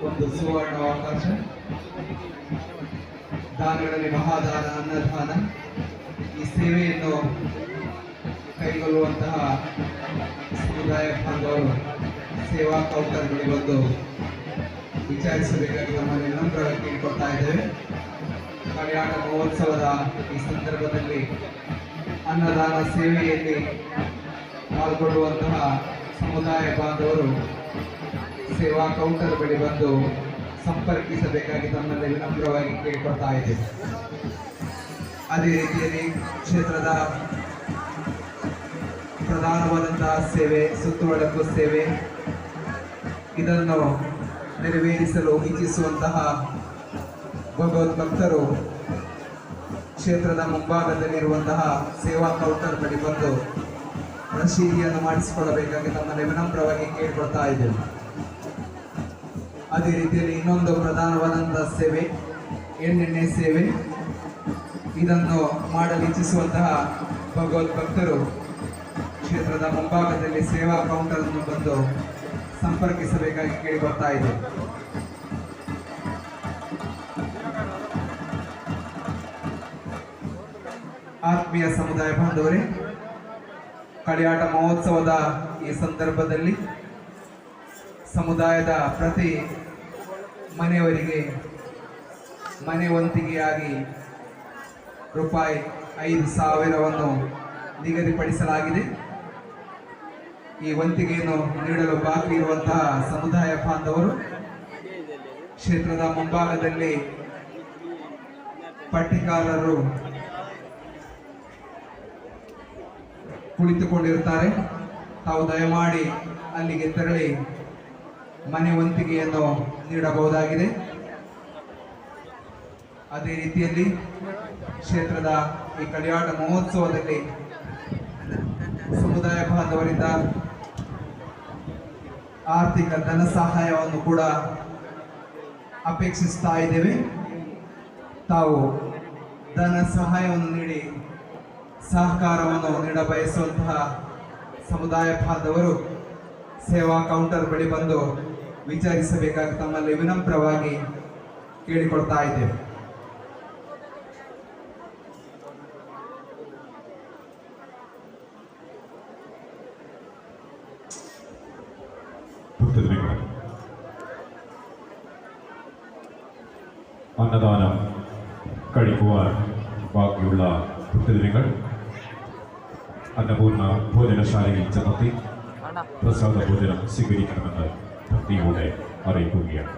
ಒಂದು ಸುವರ್ಣ ಅವಕಾಶ. ದಾನಗಳಲ್ಲಿ ಮಹಾದಾನ, ಅನ್ನದಾನ, ಈ ಸೇವೆಯನ್ನು ಕೈಗೊಳ್ಳುವಂತಹ ಸಮುದಾಯ ಬಾಂಧವರು ಸೇವಾ ಕೌಂಟರ್ಗಳಿಗೆ ಬಂದು ವಿಚಾರಿಸಬೇಕಾಗಿ ನಮ್ಮಲ್ಲಿ ವಿನಮ್ರವಾಗಿ ಕೇಳಿಕೊಳ್ತಾ ಇದ್ದೇವೆ. ಕಲ್ಯಾಣ ಮಹೋತ್ಸವದ ಈ ಸಂದರ್ಭದಲ್ಲಿ ಅನ್ನದಾನ ಸೇವೆಯಲ್ಲಿ ಪಾಲ್ಗೊಳ್ಳುವಂತಹ ಸಮುದಾಯ ಬಾಂಧವರು ಸೇವಾ ಕೌಂಟರ್ ಬಳಿ ಬಂದು ಸಂಪರ್ಕಿಸಬೇಕಾಗಿ ತಮ್ಮಲ್ಲಿ ವಿನಮ್ರವಾಗಿ ಕೇಳಿಕೊಳ್ತಾ ಇದ್ದೇವೆ. ಅದೇ ರೀತಿಯಲ್ಲಿ ಕ್ಷೇತ್ರದ ಪ್ರಧಾನವಾದಂತಹ ಸೇವೆ ಸುತ್ತುವಳಕು ಸೇವೆ, ಇದನ್ನು ನೆರವೇರಿಸಲು ಇಚ್ಛಿಸುವಂತಹ ಭಗವದ್ಭಕ್ತರು ಕ್ಷೇತ್ರದ ಮುಂಭಾಗದಲ್ಲಿರುವಂತಹ ಸೇವಾ ಕೌಂಟರ್ ಬಳಿ ಬಂದು ರಶೀದಿಯನ್ನು ಮಾಡಿಸಿಕೊಳ್ಳಬೇಕಾಗಿ ತಮ್ಮಲ್ಲಿ ವಿನಮ್ರವಾಗಿ ಕೇಳಿಕೊಳ್ತಾ ಇದ್ದೇವೆ. ಅದೇ ರೀತಿಯಲ್ಲಿ ಇನ್ನೊಂದು ಪ್ರಧಾನವಾದಂತಹ ಸೇವೆ ಎಣ್ಣೆಣ್ಣೆ ಸೇವೆ, ಇದನ್ನು ಮಾಡಲು ಇಚ್ಛಿಸುವಂತಹ ಭಗವದ್ಭಕ್ತರು ಕ್ಷೇತ್ರದ ಮುಂಭಾಗದಲ್ಲಿ ಸೇವಾ ಕೌಂಟರ್ ಅನ್ನು ಬಂದು ಸಂಪರ್ಕಿಸಬೇಕಾಗಿ ಕೇಳಿಕೊಳ್ತಾ ಇದೆ. ಆತ್ಮೀಯ ಸಮುದಾಯ ಬಾಂಧವರೇ, ಕಳಿಯಾಟ ಮಹೋತ್ಸವದ ಈ ಸಂದರ್ಭದಲ್ಲಿ ಸಮುದಾಯದ ಪ್ರತಿ ಮನೆಯವರಿಗೆ ಮನೆ ವಂತಿಗೆಯಾಗಿ ರೂಪಾಯಿ 5,000ವನ್ನು ನಿಗದಿಪಡಿಸಲಾಗಿದೆ. ಈ ವಂತಿಗೆಯನ್ನು ನೀಡಲು ಬಾಕಿ ಇರುವಂತಹ ಸಮುದಾಯ ಬಾಂಧವರು ಕ್ಷೇತ್ರದ ಮುಂಭಾಗದಲ್ಲಿ ಪಟ್ಟಿಕಾರರು ಕುಳಿತುಕೊಂಡಿರುತ್ತಾರೆ. ತಾವು ದಯಮಾಡಿ ಅಲ್ಲಿಗೆ ತೆರಳಿ ಮನೆ ವಂತಿಗೆಯನ್ನು ನೀಡಬಹುದಾಗಿದೆ. ಅದೇ ರೀತಿಯಲ್ಲಿ ಕ್ಷೇತ್ರದ ಈ ಕಳಿಯಾಟ ಮಹೋತ್ಸವದಲ್ಲಿ ಸಮುದಾಯ ಬಾಂಧವರಿಂದ ಆರ್ಥಿಕ ಧನ ಸಹಾಯವನ್ನು ಕೂಡ ಅಪೇಕ್ಷಿಸ್ತಾ ಇದ್ದೇವೆ. ತಾವು ಧನ ಸಹಾಯವನ್ನು ನೀಡಿ ಸಹಕಾರವನ್ನು ನೀಡ ಬಯಸುವಂತಹ ಸಮುದಾಯ ಬಾಂಧವರು ಸೇವಾ ಕೌಂಟರ್ ಬಳಿ ಬಂದು ವಿಚಾರಿಸಬೇಕಾಗಿ ತಮ್ಮಲ್ಲಿ ವಿನಮ್ರವಾಗಿ ಕೇಳಿಕೊಳ್ತಾ ಇದ್ದೇವೆ. അന്നദാനം കഴിക്കുവാൻ ബാക്കിയുള്ള ഭക്തജനങ്ങൾ അന്നപൂർണ്ണ ഭോജനശാലയിൽ ചെന്നെത്തി പ്രസാദ ഭോജനം സ്വീകരിക്കണമെന്ന് ഭക്തിയോടെ അറിയിക്കുകയാണ്.